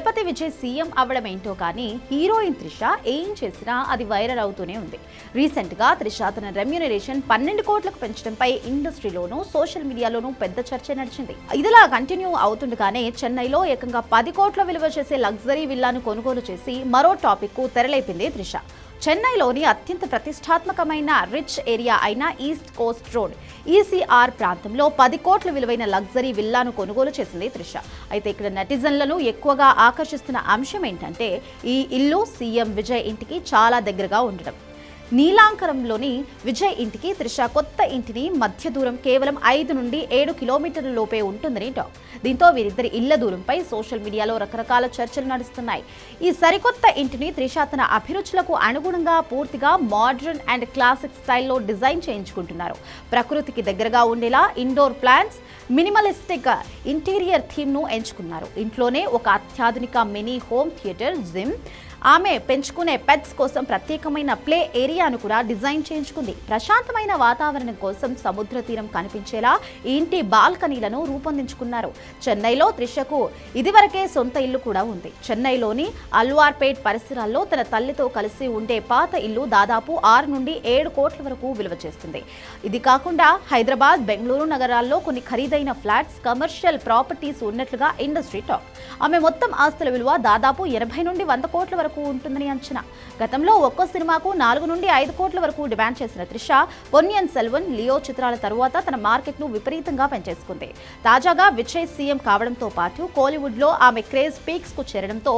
దళపతి Vijay CM అవ్వడం ఏంటో కానీ హీరోయిన్ త్రిష ఏం చేసినా అది వైరల్ అవుతూనే ఉంది. రీసెంట్ గా త్రిష తన రెమ్యూనరేషన్ 12 కోట్లకు పెంచడంపై ఇండస్ట్రీలోనూ సోషల్ మీడియాలోనూ పెద్ద చర్చ నడిచింది. ఇదిలా కంటిన్యూ అవుతుండగానే చెన్నైలో ఏకంగా 10 కోట్ల విలువ చేసే లగ్జరీ విల్లాను కొనుగోలు చేసి మరో టాపిక్ కు తెరలేపింది త్రిష. చెన్నైలోని అత్యంత ప్రతిష్టాత్మకమైన రిచ్ ఏరియా అయిన ఈస్ట్ కోస్ట్ రోడ్ ఈసీఆర్ ప్రాంతంలో 10 కోట్ల విలువైన లగ్జరీ విల్లాను కొనుగోలు చేసింది త్రిష. అయితే ఇక్కడ నెటిజన్లను ఎక్కువగా ఆకర్షిస్తున్న అంశం ఏంటంటే ఈ ఇల్లు సీఎం విజయ్ ఇంటికి చాలా దగ్గరగా ఉండడం. నీలాంకరంలోని విజయ్ ఇంటికి త్రిష కొత్త ఇంటిని మధ్య దూరం కేవలం 5 నుండి 7 కిలోమీటర్ల లోపే ఉంటుందని టాక్. దీంతో వీరిద్దరి ఇళ్ల దూరంపై సోషల్ మీడియాలో రకరకాల చర్చలు నడుస్తున్నాయి. ఈ సరికొత్త ఇంటిని త్రిష తన అభిరుచులకు అనుగుణంగా పూర్తిగా మోడర్న్ అండ్ క్లాసిక్ స్టైల్లో డిజైన్ చేయించుకుంటున్నారు. ప్రకృతికి దగ్గరగా ఉండేలా ఇండోర్ ప్లాంట్స్, మినిమలిస్టిక్ ఇంటీరియర్ థీమ్ను ఎంచుకున్నారు. ఇంట్లోనే ఒక అత్యాధునిక మినీ హోమ్ థియేటర్, జిమ్, ఆమె పెంచుకునే పెట్స్ కోసం ప్రత్యేకమైన ప్లే ఏరియాను కూడా డిజైన్ చేయించుకుంది. ప్రశాంతమైన వాతావరణం కోసం సముద్ర తీరం కనిపించేలా ఇంటి బాల్కనీలను రూపొందించుకున్నారు. చెన్నైలో త్రిషకు ఇదివరకే సొంత ఇల్లు కూడా ఉంది. చెన్నైలోని అల్వార్పేట్ పరిసరాల్లో తన తల్లితో కలిసి ఉండే పాత ఇల్లు దాదాపు 6 నుండి 7 కోట్ల వరకు విలువ చేస్తుంది. ఇది కాకుండా హైదరాబాద్, బెంగళూరు నగరాల్లో కొన్ని ఖరీదైన ఫ్లాట్స్, కమర్షియల్ ప్రాపర్టీస్ ఉన్నట్లుగా ఇండస్ట్రీ టాక్. ఆమె మొత్తం ఆస్తుల విలువ దాదాపు 80 నుండి 100 కోట్ల వరకు ఉంటుందని అంచనా. గతంలో ఒక్కో సినిమాకు 4 నుండి 5 కోట్ల వరకు డిమాండ్ చేసిన త్రిష పొన్నియిన్ సెల్వన్, లియో చిత్రాల తరువాత తన మార్కెట్ ను విపరీతంగా పెంచేసుకుంది. తాజాగా విజయ్ సీఎం కావడంతో పాటు కోలీవుడ్ లో ఆమె క్రేజ్ పీక్స్ కు చేరడంతో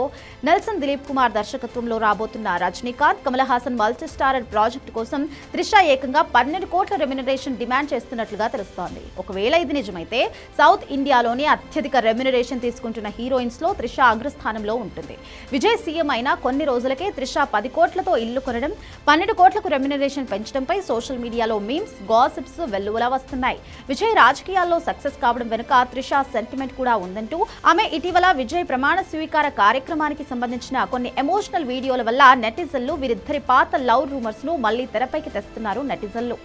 నెల్సన్ దిలీప్ కుమార్ దర్శకత్వంలో రాబోతున్న Rajinikanth, Kamal Haasan multi starrer project కోసం త్రిష ఏకంగా 12 కోట్ల రెమ్యూనరేషన్ డిమాండ్ చేస్తున్నట్లుగా తెలుస్తోంది. ఒకవేళ ఇది నిజమైతే సౌత్ ఇండియాలోని అత్యధిక రెమ్యూనరేషన్ తీసుకుంటున్న హీరోయిన్స్ లో త్రిష అగ్రస్థానంలో ఉంటుంది. విజయ్ సీఎం అయినా కొన్ని రోజులకే త్రిష 10 కోట్లతో ఇల్లు కొనడం, 12 కోట్లకు రెమ్యూనరేషన్ పెంచడంపై సోషల్ మీడియాలో మీమ్స్, గాసిప్స్ వెల్లువలా వస్తున్నాయి. విజయ్ రాజకీయాల్లో సక్సెస్ కావడం వెనుక త్రిష సెంటిమెంట్ కూడా ఉందంటూ ఆమె ఇటీవల విజయ్ ప్రమాణ స్వీకార కార్యక్రమానికి సంబంధించిన కొన్ని ఎమోషనల్ వీడియోల వల్ల నెటిజన్లు వీరిద్దరి పాత లవ్ రూమర్స్ ను మళ్లీ తెరపైకి తెస్తున్నారు నెటిజన్లు.